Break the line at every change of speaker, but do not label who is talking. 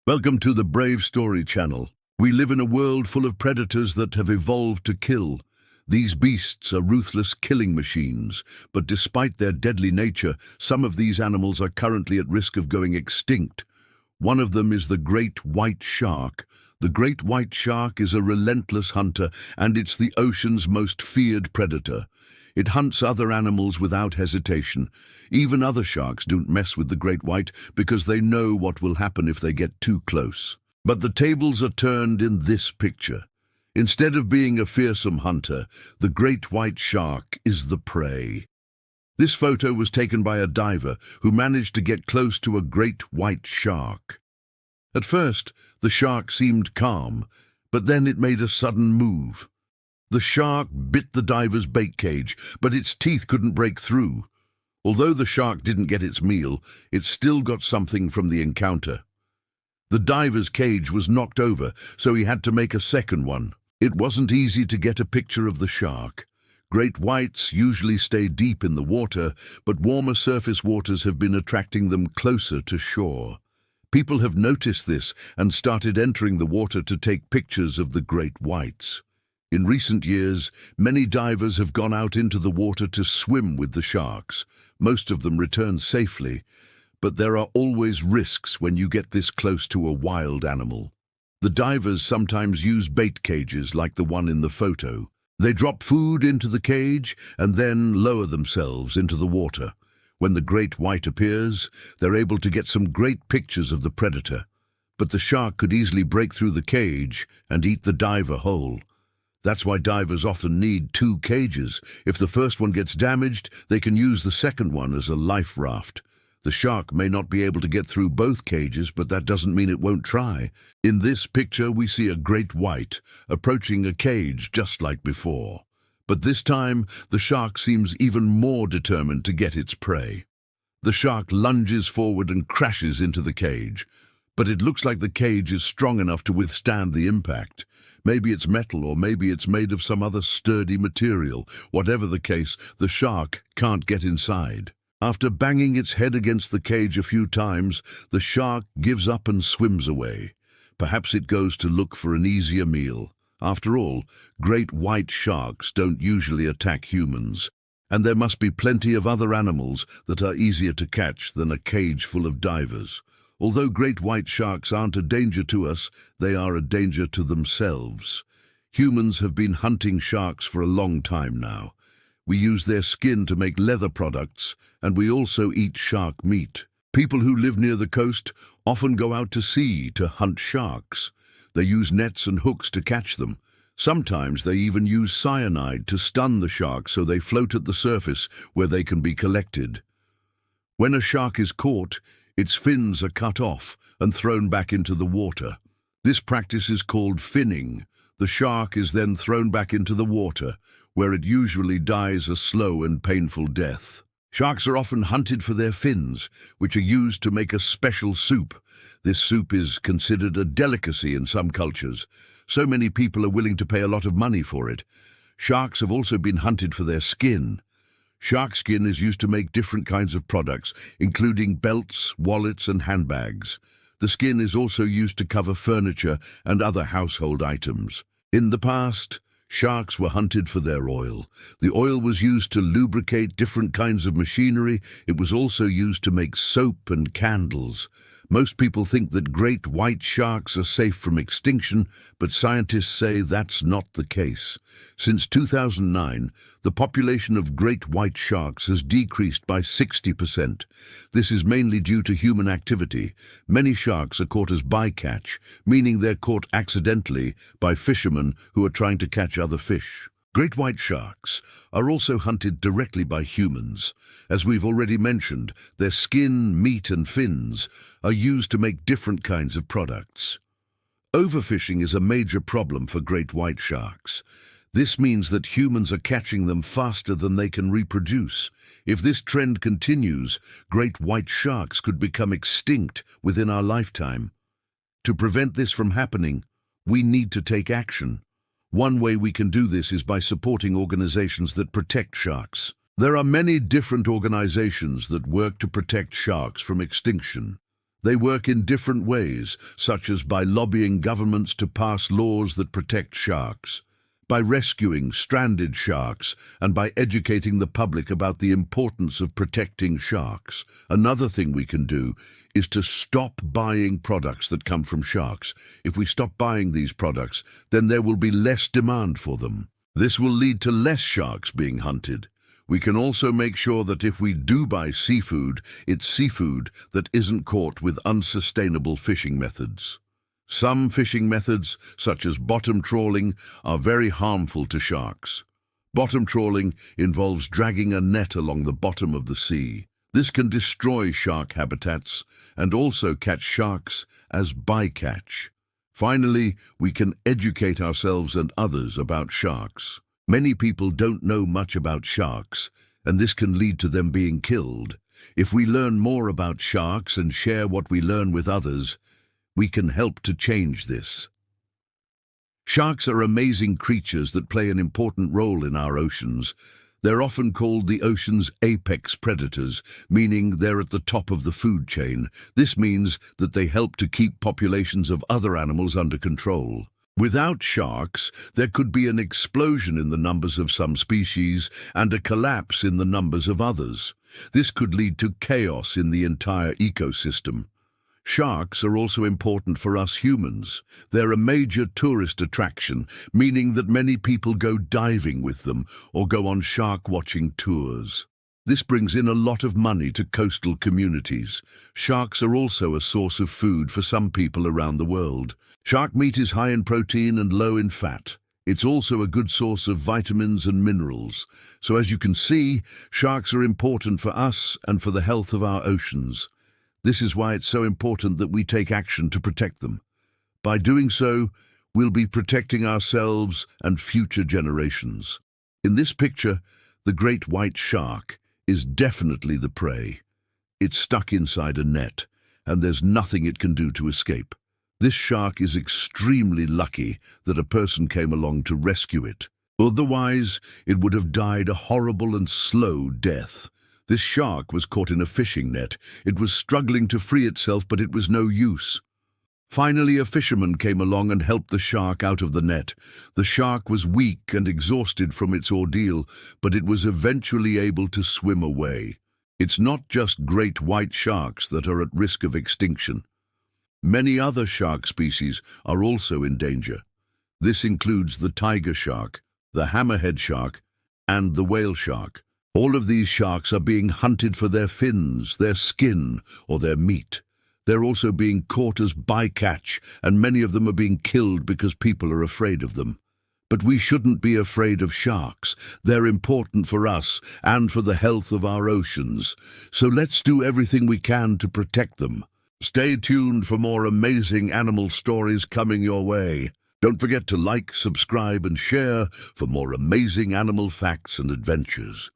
Welcome to the Brave Story channel. We live in a world full of predators that have evolved to kill. These beasts are ruthless killing machines, but despite their deadly nature, some of these animals are currently at risk of going extinct. One of them is the great white shark. The great white shark is a relentless hunter, and it's the ocean's most feared predator. It hunts other animals without hesitation. Even other sharks don't mess with the great white because they know what will happen if they get too close. But the tables are turned in this picture. Instead of being a fearsome hunter, the great white shark is the prey. This photo was taken by a diver who managed to get close to a great white shark. At first, the shark seemed calm, but then it made a sudden move. The shark bit the diver's bait cage, but its teeth couldn't break through. Although the shark didn't get its meal, it still got something from the encounter. The diver's cage was knocked over, so he had to make a second one. It wasn't easy to get a picture of the shark. Great whites usually stay deep in the water, but warmer surface waters have been attracting them closer to shore. People have noticed this and started entering the water to take pictures of the great whites. In recent years, many divers have gone out into the water to swim with the sharks. Most of them return safely, but there are always risks when you get this close to a wild animal. The divers sometimes use bait cages like the one in the photo. They drop food into the cage and then lower themselves into the water. When the great white appears, they're able to get some great pictures of the predator. But the shark could easily break through the cage and eat the diver whole. That's why divers often need two cages. If the first one gets damaged, they can use the second one as a life raft. The shark may not be able to get through both cages, but that doesn't mean it won't try. In this picture, we see a great white approaching a cage just like before. But this time, the shark seems even more determined to get its prey. The shark lunges forward and crashes into the cage. But it looks like the cage is strong enough to withstand the impact. Maybe it's metal, or maybe it's made of some other sturdy material. Whatever the case, the shark can't get inside. After banging its head against the cage a few times, the shark gives up and swims away. Perhaps it goes to look for an easier meal. After all, great white sharks don't usually attack humans, and there must be plenty of other animals that are easier to catch than a cage full of divers. Although great white sharks aren't a danger to us, they are a danger to themselves. Humans have been hunting sharks for a long time now. We use their skin to make leather products, and we also eat shark meat. People who live near the coast often go out to sea to hunt sharks. They use nets and hooks to catch them. Sometimes they even use cyanide to stun the sharks so they float at the surface where they can be collected. When a shark is caught, its fins are cut off and thrown back into the water. This practice is called finning. The shark is then thrown back into the water, where it usually dies a slow and painful death. Sharks are often hunted for their fins, which are used to make a special soup. This soup is considered a delicacy in some cultures. So many people are willing to pay a lot of money for it. Sharks have also been hunted for their skin. Shark skin is used to make different kinds of products, including belts, wallets, and handbags. The skin is also used to cover furniture and other household items. In the past, sharks were hunted for their oil. The oil was used to lubricate different kinds of machinery. It was also used to make soap and candles. Most people think that great white sharks are safe from extinction, but scientists say that's not the case. Since 2009, the population of great white sharks has decreased by 60%. This is mainly due to human activity. Many sharks are caught as bycatch, meaning they're caught accidentally by fishermen who are trying to catch other fish. Great white sharks are also hunted directly by humans. As we've already mentioned, their skin, meat, and fins are used to make different kinds of products. Overfishing is a major problem for great white sharks. This means that humans are catching them faster than they can reproduce. If this trend continues, great white sharks could become extinct within our lifetime. To prevent this from happening, we need to take action. One way we can do this is by supporting organizations that protect sharks. There are many different organizations that work to protect sharks from extinction. They work in different ways, such as by lobbying governments to pass laws that protect sharks, by rescuing stranded sharks, and by educating the public about the importance of protecting sharks. Another thing we can do is to stop buying products that come from sharks. If we stop buying these products, then there will be less demand for them. This will lead to less sharks being hunted. We can also make sure that if we do buy seafood, it's seafood that isn't caught with unsustainable fishing methods. Some fishing methods, such as bottom trawling, are very harmful to sharks. Bottom trawling involves dragging a net along the bottom of the sea. This can destroy shark habitats and also catch sharks as bycatch. Finally, we can educate ourselves and others about sharks. Many people don't know much about sharks, and this can lead to them being killed. If we learn more about sharks and share what we learn with others, we can help to change this. Sharks are amazing creatures that play an important role in our oceans. They're often called the ocean's apex predators, meaning they're at the top of the food chain. This means that they help to keep populations of other animals under control. Without sharks, there could be an explosion in the numbers of some species and a collapse in the numbers of others. This could lead to chaos in the entire ecosystem. Sharks are also important for us humans. They're a major tourist attraction, meaning that many people go diving with them or go on shark-watching tours. This brings in a lot of money to coastal communities. Sharks are also a source of food for some people around the world. Shark meat is high in protein and low in fat. It's also a good source of vitamins and minerals. So as you can see, sharks are important for us and for the health of our oceans. This is why it's so important that we take action to protect them. By doing so, we'll be protecting ourselves and future generations. In this picture, the great white shark is definitely the prey. It's stuck inside a net, and there's nothing it can do to escape. This shark is extremely lucky that a person came along to rescue it. Otherwise, it would have died a horrible and slow death. This shark was caught in a fishing net. It was struggling to free itself, but it was no use. Finally, a fisherman came along and helped the shark out of the net. The shark was weak and exhausted from its ordeal, but it was eventually able to swim away. It's not just great white sharks that are at risk of extinction. Many other shark species are also in danger. This includes the tiger shark, the hammerhead shark, and the whale shark. All of these sharks are being hunted for their fins, their skin, or their meat. They're also being caught as bycatch, and many of them are being killed because people are afraid of them. But we shouldn't be afraid of sharks. They're important for us and for the health of our oceans. So let's do everything we can to protect them. Stay tuned for more amazing animal stories coming your way. Don't forget to like, subscribe, and share for more amazing animal facts and adventures.